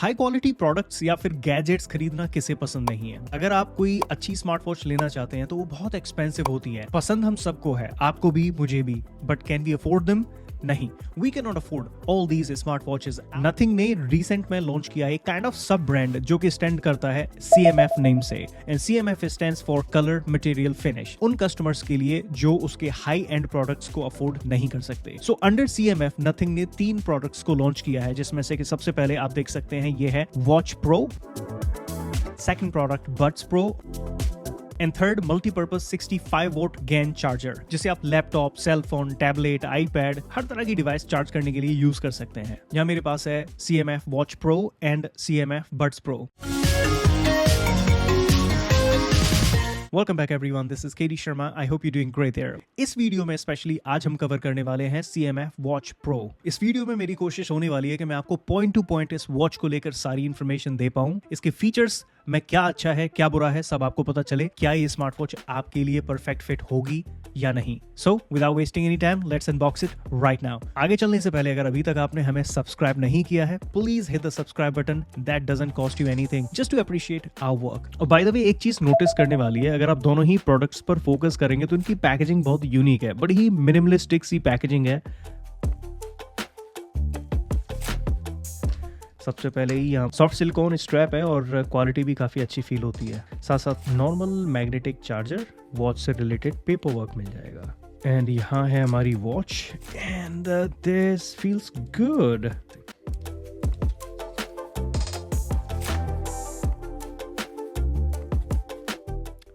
High quality products या फिर gadgets खरीदना किसे पसंद नहीं है। अगर आप कोई अच्छी स्मार्ट वॉच लेना चाहते हैं तो वो बहुत एक्सपेंसिव होती है। पसंद हम सबको है, आपको भी मुझे भी, but can we afford them? नहीं, we can not afford all these smart watches. Nothing ने रिसेंट में लॉन्च किया एक काइंड ऑफ सब ब्रांड जो कि स्टैंड करता है CMF नेम से, and CMF stands for colour material finish, उन कस्टमर्स के लिए जो उसके हाई एंड प्रोडक्ट्स को अफोर्ड नहीं कर सकते। सो अंडर CMF नथिंग ने 3 प्रोडक्ट्स को लॉन्च किया है, जिसमें से कि सबसे पहले आप देख सकते हैं ये है watch pro, second product buds pro, and third multipurpose 65 volt gan charger, जिसे आप laptop, cell phone, tablet, iPad, हर तरह की डिवाइस चार्ज करने के लिए यूज कर सकते हैं। यहाँ मेरे पास है CMF watch pro and CMF buds pro. Welcome back everyone, this is KD Sharma. I hope you doing great there. इस वीडियो में स्पेशली आज हम कवर करने वाले हैं CMF वॉच प्रो। इस वीडियो में मेरी कोशिश होने वाली है कि मैं आपको पॉइंट टू पॉइंट इस वॉच को लेकर सारी इंफॉर्मेशन दे पाऊं, इसके फीचर्स में क्या अच्छा है क्या बुरा है सब आपको पता चले, क्या ये स्मार्ट वॉच आपके लिए परफेक्ट फिट होगी या नहीं। So without wasting any time let's unbox it right now. आगे चलने से पहले अगर अभी तक आपने हमें सब्सक्राइब नहीं किया है, please hit the subscribe button, that doesn't cost you anything, just to appreciate our work. और बाय द वे एक चीज नोटिस करने वाली है, अगर आप दोनों ही प्रोडक्ट्स पर फोकस करेंगे तो इनकी पैकेजिंग बहुत यूनिक है, बड़ी ही मिनिमलिस्टिक सी पैकेजिंग है। सबसे पहले ही यहाँ सॉफ्ट सिलिकॉन स्ट्रैप है और क्वालिटी भी काफ़ी अच्छी फील होती है। साथ साथ नॉर्मल मैग्नेटिक चार्जर, वॉच से रिलेटेड पेपर वर्क मिल जाएगा। एंड यहाँ है हमारी watch and this feels good.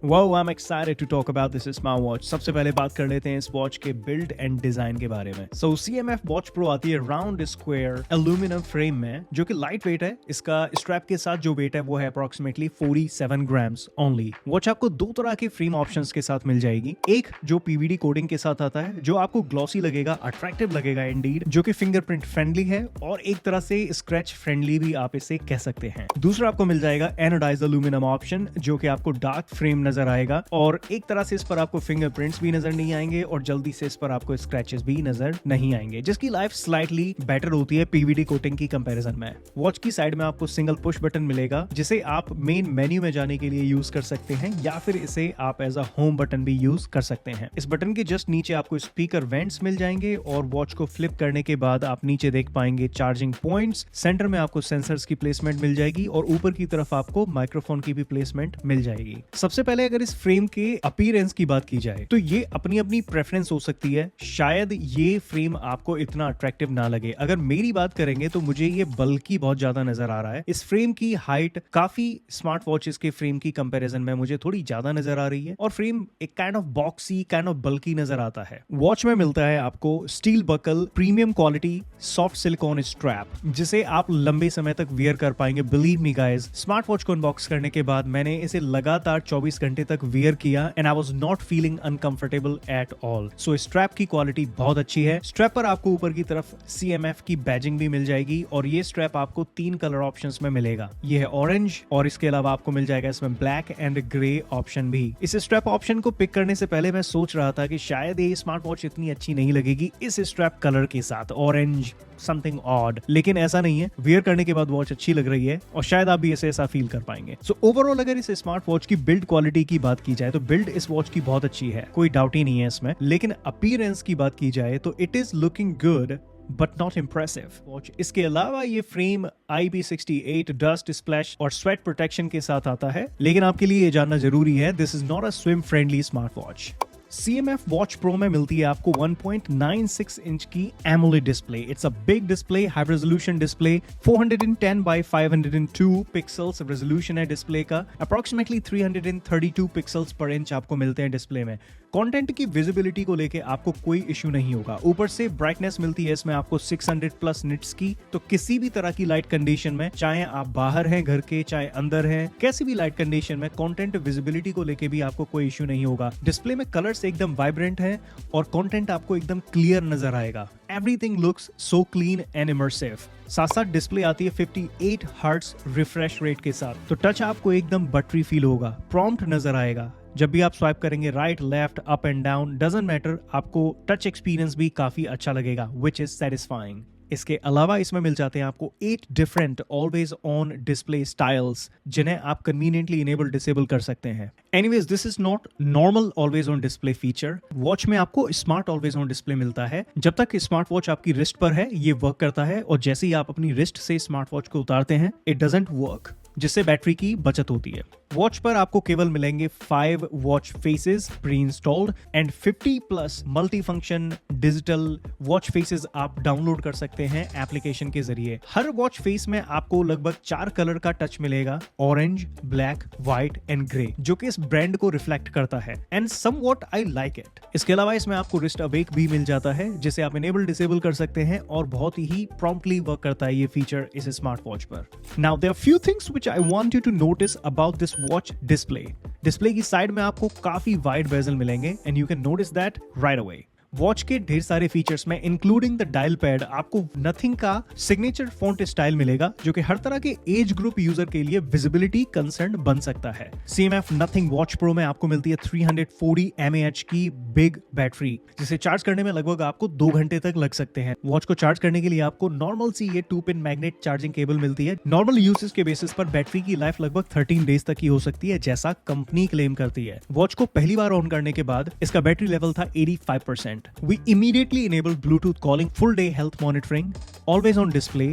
Wow, I'm excited to talk about this smartwatch. सबसे पहले बात कर लेते हैं इस वॉच के बिल्ड एंड डिजाइन के बारे में। So CMF वॉच प्रो आती है राउंड स्क्वायर एल्यूमिनियम फ्रेम में, जो कि लाइट वेट है। इसका स्ट्रैप के साथ जो वेट है वो है अप्रोक्सीमेटली 47 ग्राम्स ओनली। वॉच आपको 2 तरह के फ्रेम ऑप्शंस के साथ मिल जाएगी। एक जो PVD कोडिंग के साथ आता है, जो आपको ग्लॉसी लगेगा, अट्रैक्टिव लगेगा इंडीड, जो कि फिंगरप्रिंट फ्रेंडली है और एक तरह से स्क्रैच फ्रेंडली भी आप इसे कह सकते हैं। दूसरा आपको मिल जाएगा एनोडाइज्ड एल्यूमिनियम ऑप्शन, जो कि आपको डार्क फ्रेम नजर आएगा और एक तरह से इस पर आपको फिंगरप्रिंट्स भी नजर नहीं आएंगे और जल्दी से इस पर आपको स्क्रैचेस भी नजर नहीं आएंगे, जिसकी लाइफ स्लाइटली बेटर होती है PVD कोटिंग की कंपैरिजन में। वॉच की साइड में आपको सिंगल पुश बटन मिलेगा, जिसे आप मेन मेन्यू में जाने के लिए यूज कर सकते हैं या फिर इसे आप एज अ होम बटन भी यूज कर सकते हैं। इस बटन के जस्ट नीचे आपको स्पीकर वेंट्स मिल जाएंगे और वॉच को फ्लिप करने के बाद आप नीचे देख पाएंगे चार्जिंग पॉइंट्स, सेंटर में आपको सेंसर्स की प्लेसमेंट मिल जाएगी और ऊपर की तरफ आपको माइक्रोफोन की भी प्लेसमेंट मिल जाएगी। सबसे पहले अगर इस फ्रेम के अपीयरेंस की बात की जाए तो ये अपनी अपनी प्रेफरेंस हो सकती है। शायद ये फ्रेम आपको इतना अट्रैक्टिव ना लगे। अगर मेरी बात करेंगे तो मुझे ये बल्कि बहुत ज्यादा नजर आ रहा है। इस फ्रेम की हाइट काफी स्मार्ट वॉचेस के फ्रेम की कंपैरिजन में मुझे थोड़ी ज्यादा नजर आ रही है और फ्रेम एक kind of boxy, kind of bulky नजर आता है। वॉच में मिलता है आपको steel buckle, premium quality soft silicone strap, जिसे आप लंबे समय तक वियर कर पाएंगे। Believe me guys, smart watch को अनबॉक्स करने के बाद मैंने इसे लगातार 24 घंटे तक वियर किया and I was not feeling uncomfortable at all. So strap की क्वालिटी बहुत अच्छी है। स्ट्रैप पर आपको ऊपर की तरफ CMF की बैजिंग भी मिल जाएगी और ये स्ट्रैप आपको 3 कलर ऑप्शंस में मिलेगा। ये है ऑरेंज और इसके अलावा आपको मिल जाएगा इसमें ब्लैक एंड ग्रे ऑप्शन भी। इस स्ट्रैप ऑप्शन को पिक करने से पहले मैं सोच रहा था कि शायद ये स्मार्ट वॉच इतनी अच्छी नहीं लगेगी इस स्ट्रैप कलर के साथ, ऑरेंज समथिंग ऑड, लेकिन ऐसा नहीं है। वियर करने के बाद वॉच अच्छी लग रही है और शायद आप भी इसे ऐसा फील कर पाएंगे। सो ओवरऑल अगर इस स्मार्ट वॉच की बिल्ड क्वालिटी की बात की जाए तो बिल्ड इस वॉच की बहुत अच्छी है, कोई डाउट ही नहीं है इसमें। लेकिन अपीयरेंस की बात की जाए तो it is looking good but not impressive watch. इसके अलावा ये फ्रेम IP68 डस्ट स्प्लैश और स्वेट प्रोटेक्शन के साथ आता है, लेकिन आपके लिए ये जानना जरूरी है, this is not a swim friendly smart watch. CMF watch pro में मिलती है आपको 1.96 इंच की AMOLED display. It's a big display, high resolution display, 410 by 502 pixels resolution है डिस्प्ले का। अप्रोक्सीमेटली 332 पिक्सल्स पर इंच आपको मिलते हैं डिस्प्ले में। कंटेंट की विजिबिलिटी को लेके आपको कोई इश्यू नहीं होगा। ऊपर से ब्राइटनेस मिलती है इसमें आपको 600 प्लस निट्स की, तो किसी भी तरह की लाइट कंडीशन में, चाहे आप बाहर हैं घर के, चाहे अंदर हैं, कैसी भी लाइट कंडीशन में कंटेंट विजिबिलिटी को लेके भी आपको कोई इश्यू नहीं होगा। डिस्प्ले में कलर्स एकदम वाइब्रेंट है और कंटेंट आपको एकदम क्लियर नजर आएगा। Everything looks so clean and immersive. साथ साथ डिस्प्ले आती है 58 हर्ट्ज रिफ्रेश रेट के साथ, तो टच आपको एकदम बटरी फील होगा। प्रॉम्प्ट नजर आएगा जब भी आप स्वाइप करेंगे, right, left, up and down, doesn't matter, आपको टच एक्सपीरियंस भी काफी अच्छा लगेगा, विच इज सेटिस्फाइंग। इसके अलावा इसमें मिल जाते हैं आपको 8 different always on display styles, जिन्हें आप कन्वीनियंटली इनेबल डिसेबल कर सकते हैं। Anyways, this is not normal always on display feature. Watch में आपको स्मार्ट ऑलवेज ऑन डिस्प्ले मिलता है। जब तक स्मार्ट वॉच आपकी रिस्ट पर है ये वर्क करता है, और जैसे ही आप अपनी रिस्ट से स्मार्ट वॉच को उतारते हैं इट डजंट वर्क, जिससे बैटरी की बचत होती है। वॉच पर आपको केवल मिलेंगे 5 watch faces pre installed and 50 plus multi function digital watch faces आप डाउनलोड कर सकते हैं एप्लीकेशन के जरिए। हर वॉच फेस में आपको लगभग 4 कलर का टच मिलेगा, orange, black, white and grey, जो कि इस ब्रांड को रिफ्लेक्ट करता है and somewhat I like it. इसके अलावा इसमें आपको रिस्ट अवेक भी मिल जाता है, जिसे आप इनेबल डिसेबल कर सकते हैं, और बहुत ही प्रॉम्प्टली वर्क करता है ये फीचर इस स्मार्ट वॉच पर। Now there are few things which I want you to notice about this watch display. Display की साइड में आपको काफी वाइड बेजल मिलेंगे and you can notice that right away. Watch के ढेर सारे फीचर्स में इंक्लूडिंग द डायल पैड आपको नथिंग का सिग्नेचर फॉन्ट स्टाइल मिलेगा, जो कि हर तरह के एज ग्रुप यूजर के लिए विजिबिलिटी कंसर्न बन सकता है। CMF नथिंग वॉच प्रो में आपको मिलती है 340 mAh की बिग बैटरी, जिसे चार्ज करने में लगभग आपको 2 घंटे तक लग सकते हैं। वॉच को चार्ज करने के लिए आपको नॉर्मल सी ये 2 पिन मैग्नेट चार्जिंग केबल मिलती है। नॉर्मल यूसेज के बेसिस पर बैटरी की लाइफ लगभग 13 डेज तक की हो सकती है, जैसा कंपनी क्लेम करती है। वॉच को पहली बार ऑन करने के बाद इसका बैटरी लेवल था 85%। We immediately enabled Bluetooth calling, full day health monitoring, always on display,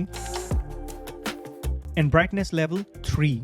and brightness level 3.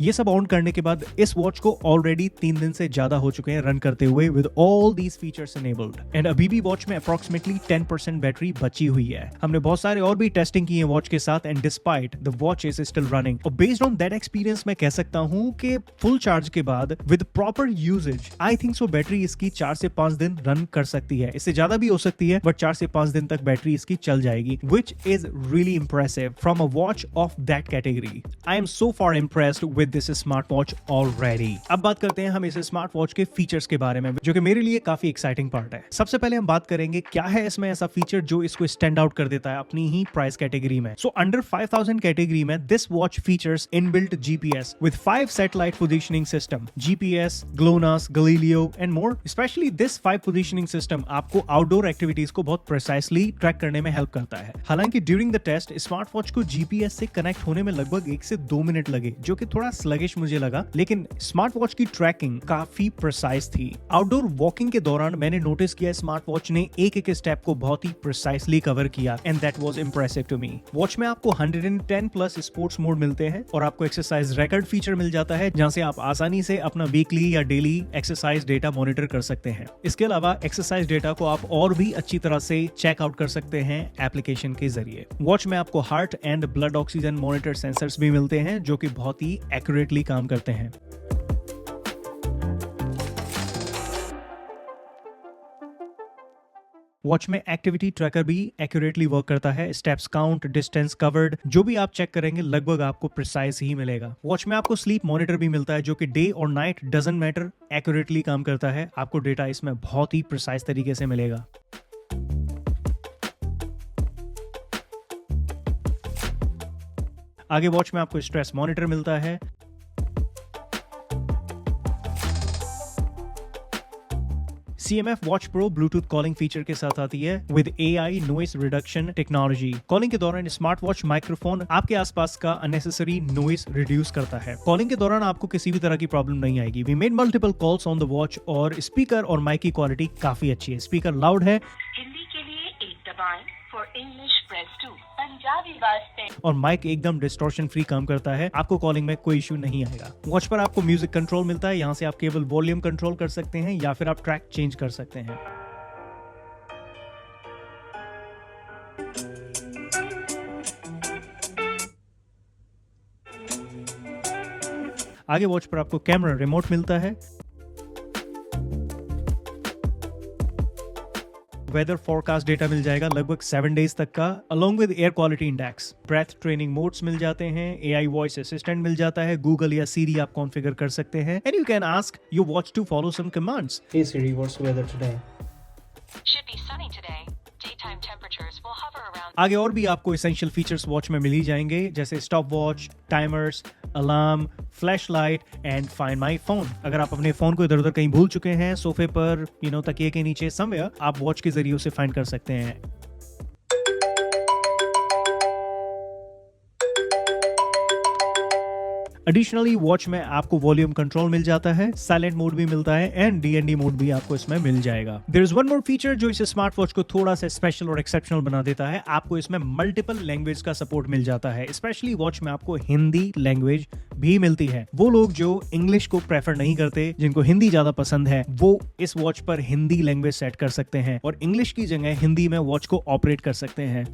ये सब ऑन करने के बाद इस वॉच को ऑलरेडी 3 दिन से ज्यादा हो चुके हैं रन करते हुए with all these features enabled, and अभी भी वॉच में अप्रोक्सीमेटली 10% बैटरी बची हुई है। हमने बहुत सारे और भी टेस्टिंग की है वॉच के साथ, and despite the watch is still running. और बेस्ड ऑन दैट एक्सपीरियंस मैं कह सकता हूं कि फुल चार्ज के बाद with proper usage I think so battery इसकी 4 से 5 दिन रन कर सकती है। इससे ज्यादा भी हो सकती है, बट 4 से 5 दिन तक बैटरी इसकी चल जाएगी, which is really impressive from a watch of that category. I am so far impressed with this smart watch already. अब बात करते हैं हम इस स्मार्ट वॉच के फीचर्स के बारे में, जो कि मेरे लिए काफी एक्साइटिंग पार्ट है। सबसे पहले हम बात करेंगे क्या है इसमें ऐसा फीचर जो इसको स्टैंड आउट कर देता है अपनी ही प्राइस कैटेगरी में। सो अंडर 5000 कैटेगरी में this watch features inbuilt GPS with 5 satellite positioning system, GPS, GLONASS, GALILEO and more. Specially this 5 positioning system आपको आउटडोर एक्टिविटीज को बहुत प्रिसाइसली ट्रैक करने में हेल्प करता है। हालांकि during the test smart watch को जीपीएस से कनेक्ट होने में लगभग 1 से 2 मिनट लगे, जो कि थोड़ा स्लगिश मुझे लगा, लेकिन स्मार्ट वॉच की ट्रैकिंग काफी प्रिसाइज थी। आउटडोर वॉकिंग के दौरान मैंने नोटिस किया स्मार्ट वॉच ने एक एक स्टेप को बहुत ही प्रिसाइसली कवर किया, and that was impressive to me. Watch में आपको 110 प्लस स्पोर्ट्स मोड मिलते हैं, और आपको एक्सरसाइज रिकॉर्ड फीचर मिल जाता है, जहां से आप आसानी से अपना वीकली या डेली एक्सरसाइज डेटा मॉनिटर कर सकते हैं। इसके अलावा एक्सरसाइज डेटा को आप और भी अच्छी तरह से चेकआउट कर सकते हैं एप्लीकेशन के जरिए। वॉच में आपको heart and blood oxygen monitor sensors भी मिलते हैं, जो कि बहुत ही एक्यूरेटली काम करते हैं। वॉच में एक्टिविटी ट्रैकर भी एक्यूरेटली वर्क करता है। स्टेप्स काउंट, डिस्टेंस कवर्ड, जो भी आप चेक करेंगे लगभग आपको प्रिसाइज ही मिलेगा। वॉच में आपको स्लीप मॉनिटर भी मिलता है, जो कि डे और नाइट डजंट मैटर, एक्यूरेटली काम करता है। आपको डेटा इसमें बहुत ही प्रिसाइज तरीके से मिलेगा। आगे वॉच में आपको स्ट्रेस मॉनिटर मिलता है। CMF Watch Pro Bluetooth calling feature के साथ आती है with AI noise reduction technology. Calling के दौरान स्मार्ट वॉच माइक्रोफोन आपके आसपास का अननेसेसरी नॉइस रिड्यूस करता है। कॉलिंग के दौरान आपको किसी भी तरह की प्रॉब्लम नहीं आएगी। We made multiple calls on the watch, और स्पीकर और माइक की क्वालिटी काफी अच्छी है। स्पीकर लाउड है, हिंदी के लिए 1 दबाएं, फॉर इंग्लिश प्रेस 2, पंजाबी वास्ते, और माइक एकदम डिस्टॉर्शन फ्री काम करता है। आपको कॉलिंग में कोई इशू नहीं आएगा। वॉच पर आपको म्यूजिक कंट्रोल मिलता है, यहाँ से आप केवल वॉल्यूम कंट्रोल कर सकते हैं या फिर आप ट्रैक चेंज कर सकते हैं। आगे वॉच पर आपको कैमरा रिमोट मिलता है। वेदर फोरकास्ट डेटा मिल जाएगा लगभग 7 डेज तक का, along with air quality index. Breath training modes मिल जाते हैं, AI वॉइस असिस्टेंट मिल जाता है, गूगल या सीरी आप कॉन्फ़िगर कर सकते हैं, and you can ask your watch to follow some commands. Hey Siri, what's weather today? should be sunny today. Daytime temperatures will hover around. आगे और भी आपको एसेंशियल फीचर्स वॉच में मिल ही जाएंगे, जैसे stop watch, timers, alarm, flash light and find my phone. अगर आप अपने फोन को इधर उधर कहीं भूल चुके हैं, सोफे पर, तकिए के नीचे समवेयर, आप वॉच के जरिए उसे फाइंड कर सकते हैं। एडिशनली वॉच में आपको वॉल्यूम कंट्रोल मिल जाता है, साइलेंट मोड भी मिलता है एंड DND मोड भी आपको इसमें मिल जाएगा। There is one more feature जो इस स्मार्ट वॉच को थोड़ा सा स्पेशल और एक्सेप्शनल बना देता है, आपको इसमें मल्टीपल लैंग्वेज का सपोर्ट मिल जाता है। स्पेशली वॉच में आपको हिंदी लैंग्वेज भी मिलती है। वो लोग जो इंग्लिश को प्रेफर नहीं करते, जिनको हिंदी ज्यादा पसंद है, वो इस वॉच पर हिंदी लैंग्वेज सेट कर सकते हैं और इंग्लिश की जगह हिंदी में वॉच को ऑपरेट कर सकते हैं।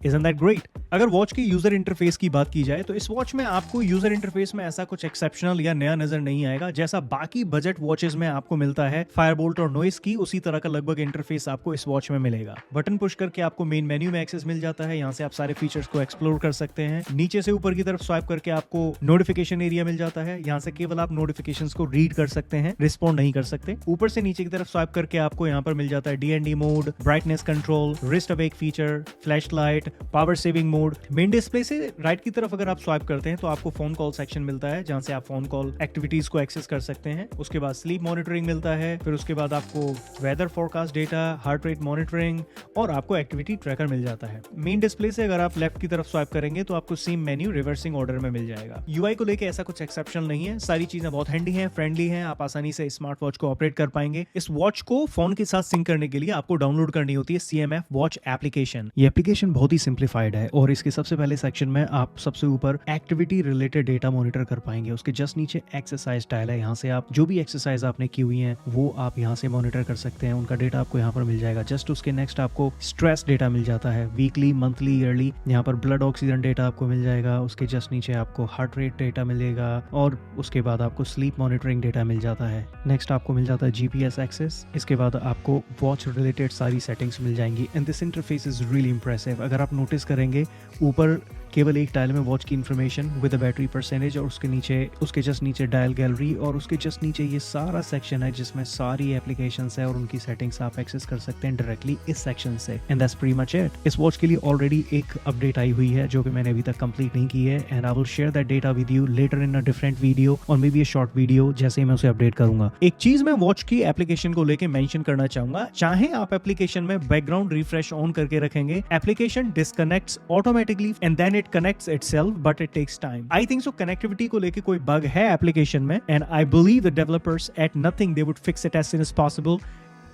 Isn't that great? अगर वॉच के यूजर इंटरफेस की बात की जाए तो इस वॉच में आपको यूजर इंटरफेस में ऐसा कुछ एक्सेप्शनल या नया नजर नहीं आएगा जैसा बाकी बजट वॉचेस में आपको मिलता है। फायरबोल्ट और नॉइस की उसी तरह का लगभग इंटरफेस आपको इस वॉच में मिलेगा। बटन पुश करके आपको मेन मेन्यू में एक्सेस मिल जाता है, यहाँ से आप सारे फीचर्स को एक्सप्लोर कर सकते हैं। नीचे से ऊपर की तरफ स्वाइप करके आपको नोटिफिकेशन एरिया मिल जाता है, यहाँ से केवल आप नोटिफिकेशंस को रीड कर सकते हैं, रिस्पॉन्ड नहीं कर सकते। ऊपर से नीचे की तरफ स्वाइप करके आपको यहाँ पर मिल जाता है DND mode, brightness control, wrist awake feature, flash light, power saving mode. Main display से राइट की तरफ अगर आप स्वाइप करते हैं तो आपको फोन कॉल सेक्शन मिलता है, जहां से आप फोन कॉल एक्टिविटीज को एक्सेस कर सकते हैं। उसके बाद स्लीप मॉनिटरिंग मिलता है, फिर उसके बाद आपको weather forecast data, heart rate monitoring और आपको एक्टिविटी ट्रैकर मिल जाता है। मेन डिस्प्ले से अगर आप लेफ्ट की तरफ स्वाइप करेंगे तो आपको सेम मेन्यू रिवर्सिंग ऑर्डर में मिल जाएगा। UI को लेके ऐसा कुछ एक्सेप्शनल नहीं है, सारी चीजें बहुत हैंडी हैं, फ्रेंडली हैं, आप आसानी से स्मार्ट वॉच को ऑपरेट कर पाएंगे। इस वॉच को फोन के साथ सिंक करने के लिए आपको डाउनलोड करनी होती है CMF वॉच एप्लीकेशन। ये एप्लीकेशन बहुत ही सिंप्लीफाइड है और इसके सबसे पहले सेक्शन में आप सबसे ऊपर एक्टिविटी रिलेटेड डेटा मॉनिटर कर पाएंगे। उसके जस्ट नीचे एक्सरसाइज टाइल है, यहाँ से आप जो भी एक्सरसाइज आपने की हुई है वो आप यहाँ से मॉनिटर कर सकते हैं, उनका डेटा आपको यहाँ पर मिल जाएगा। जस्ट उसके नेक्स्ट आपको स्ट्रेस डेटा मिल जाता है, वीकली, मंथली, ईयरली। यहाँ पर ब्लड ऑक्सीजन डेटा आपको मिल जाएगा। उसके जस्ट नीचे आपको हार्ट रेट डेटा मिलेगा और उसके बाद आपको स्लीप मॉनिटरिंग डेटा मिल जाता है। नेक्स्ट आपको मिल जाता है GPS एक्सेस। इसके बाद आपको वॉच रिलेटेड सारी सेटिंग्स मिल जाएंगी and this interface is really impressive. अगर आप नोटिस करेंगे ऊपर केवल एक टाइल में वॉच की information with a battery percentage और उसके जस्ट नीचे डायल गैलरी और उसके जस्ट नीचे ये सारा सेक्शन है जिसमें सारी एप्लीकेशंस है और उनकी सेटिंग्स आप एक्सेस कर सकते हैं डायरेक्टली इस सेक्शन से। And that's pretty much it. इस वॉच के लिए ऑलरेडी एक अपडेट आई हुई है जो कि मैंने अभी तक कंप्लीट नहीं की है and I will share that data with you later in a different video और maybe a short video जैसे ही मैं उसे अपडेट करूंगा। एक चीज मैं वॉच की एप्लीकेशन को लेके मेंशन करना चाहूंगा, चाहे आप एप्लीकेशन में बैकग्राउंड रिफ्रेश ऑन करके रखेंगे, application disconnects automatically and then it connects itself but it takes time. I think so connectivity को लेके कोई बग है एप्लीकेशन में and I believe the developers at Nothing they would fix it as soon as possible.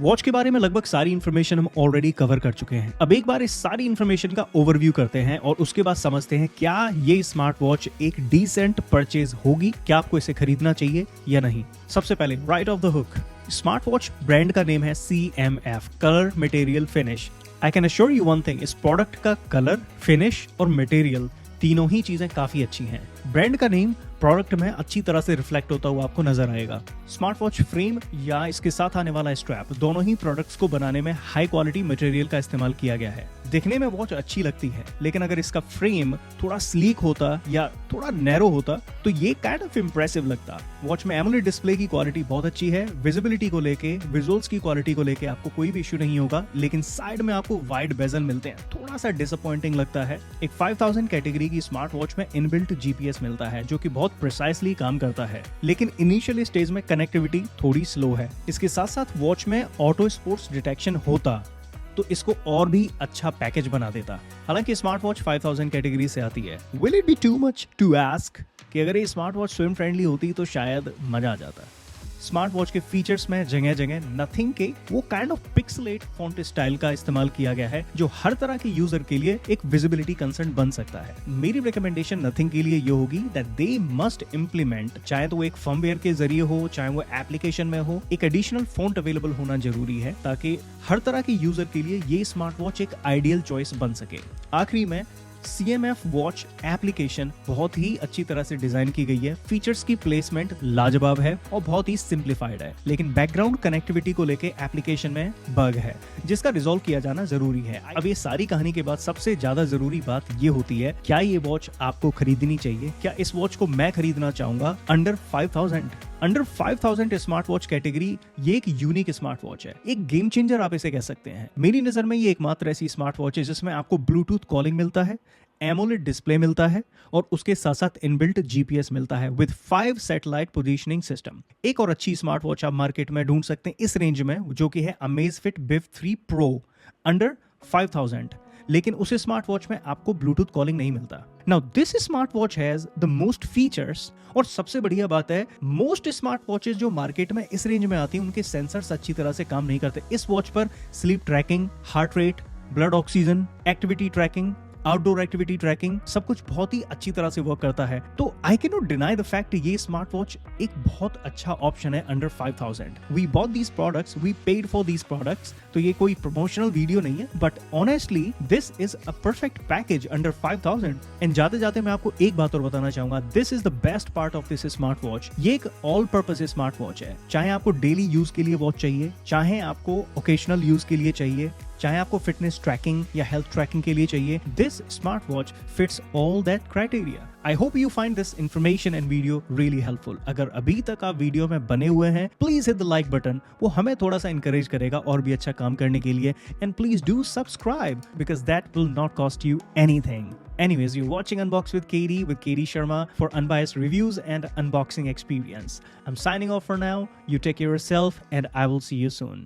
Watch के बारे में लगभग सारी इंफॉर्मेशन हम ऑलरेडी कवर कर चुके हैं। अब एक बार इस सारी इंफॉर्मेशन का ओवरव्यू करते हैं और उसके बाद समझते हैं क्या ये स्मार्ट वॉच एक डिसेंट परचेज होगी, क्या आपको इसे खरीदना चाहिए या नहीं। सबसे पहले right of the hook, smart watch brand का नेम है CMF, colour material finish. I can assure you one thing, इस प्रोडक्ट का कलर, फिनिश और मटेरियल तीनों ही चीजें काफी अच्छी हैं। ब्रांड का नेम प्रोडक्ट में अच्छी तरह से रिफ्लेक्ट होता हुआ आपको नजर आएगा। स्मार्ट वॉच फ्रेम या इसके साथ आने वाला स्ट्रैप, दोनों ही प्रोडक्ट्स को बनाने में हाई क्वालिटी मटेरियल का इस्तेमाल किया गया है। दिखने में वॉच अच्छी लगती है, लेकिन अगर इसका फ्रेम थोड़ा स्लीक होता या थोड़ा नैरो होता तो ये काइंड ऑफ इंप्रेसिव लगता। वॉच में AMOLED डिस्प्ले की क्वालिटी बहुत अच्छी है, विजिबिलिटी को लेके, विजुअल्स की क्वालिटी को लेके आपको कोई भी इश्यू नहीं होगा, लेकिन साइड में आपको वाइड बेजल मिलते हैं, थोड़ा सा डिसअपॉइंटिंग लगता है। एक 5000 कैटेगरी की स्मार्ट वॉच में इनबिल्ट GPS मिलता है जो कि बहुत प्रिसाइसली काम करता है, लेकिन इनिशियल स्टेज में कनेक्टिविटी थोड़ी स्लो है। इसके साथ साथ वॉच में ऑटो स्पोर्ट्स डिटेक्शन होता तो इसको और भी अच्छा पैकेज बना देता। हालांकि स्मार्ट वॉच 5000 कैटेगरी से आती है। Will it be too much to ask कि अगर ये स्मार्ट वॉच स्विम फ्रेंडली होती तो शायद मजा आ जाता। स्मार्ट वॉच के फीचर्स में जगह जगह नथिंग के वो kind of pixelate font style का इस्तेमाल किया गया है जो हर तरह के यूजर के लिए एक विजिबिलिटी कंसर्न बन सकता है। मेरी रिकमेंडेशन नथिंग के लिए ये होगी दैट दे मस्ट इम्प्लीमेंट, चाहे तो वो एक फर्मवेयर के जरिए हो चाहे वो एप्लीकेशन में हो, एक एडिशनल फॉन्ट अवेलेबल होना जरूरी है ताकि हर तरह के यूजर के लिए ये स्मार्ट वॉच एक आइडियल चॉइस बन सके। आखिरी में CMF वॉच एप्लीकेशन बहुत ही अच्छी तरह से डिजाइन की गई है, फीचर्स की प्लेसमेंट लाजवाब है और बहुत ही सिंप्लीफाइड है, लेकिन बैकग्राउंड कनेक्टिविटी को लेके एप्लीकेशन में बग है जिसका रिजॉल्व किया जाना जरूरी है। अब ये सारी कहानी के बाद सबसे ज्यादा जरूरी बात ये होती है, क्या ये वॉच आपको खरीदनी चाहिए? क्या इस वॉच को मैं खरीदना चाहूंगा अंडर 5000 स्मार्ट वॉच कैटेगरी? ये एक यूनिक स्मार्ट वॉच है, एक गेम चेंजर आप इसे कह सकते हैं। मेरी नजर में ये एकमात्र ऐसी स्मार्ट वॉच है जिसमें आपको ब्लूटूथ कॉलिंग मिलता है, AMOLED डिस्प्ले मिलता है और उसके साथ साथ इनबिल्ट GPS मिलता है विद 5 सैटेलाइट पोजीशनिंग सिस्टम। एक और अच्छी स्मार्ट वॉच आप मार्केट में ढूंढ सकते हैं इस रेंज में, जो कि है Amazfit Bip 3 Pro अंडर 5000, लेकिन उस स्मार्ट वॉच में आपको ब्लूटूथ कॉलिंग नहीं मिलता। Now this smart watch has the most features, और सबसे बढ़िया बात है मोस्ट स्मार्ट वॉचेस जो मार्केट में इस रेंज में आती हैं उनके सेंसर्स अच्छी तरह से काम नहीं करते। इस वॉच पर sleep tracking, heart rate, blood oxygen, activity trekking, outdoor activity trekking सब कुछ बहुत ही अच्छी तरह से वर्क करता है। तो I can not deny the fact ये स्मार्ट वॉच एक बहुत अच्छा ऑप्शन है under 5000। We bought these products, we paid for these products. तो ये कोई प्रमोशनल वीडियो नहीं है, but honestly this is a perfect package under 5000। And जाते जाते मैं आपको एक बात और बताना चाहूंगा, this is the best part of this smart watch. ये एक ऑल पर्पज स्मार्ट वॉच है। चाहे आपको डेली यूज के लिए वॉच चाहिए, चाहे आपको ओकेशनल यूज के लिए चाहिए, चाहे आपको फिटनेस ट्रैकिंग या हेल्थ ट्रैकिंग के लिए चाहिए, this smart watch fits all that criteria. I hope you find this information and video really helpful. अगर अभी तक आप वीडियो में बने हुए हैं, please hit the like button, वो हमें थोड़ा सा इंकरेज करेगा और भी अच्छा काम करने के लिए। And please do subscribe because that will not cost you anything. Anyways, you're watching Unbox with Katie Sharma for unbiased reviews and unboxing experience. I'm signing off for now. You take care of yourself and I will see you soon.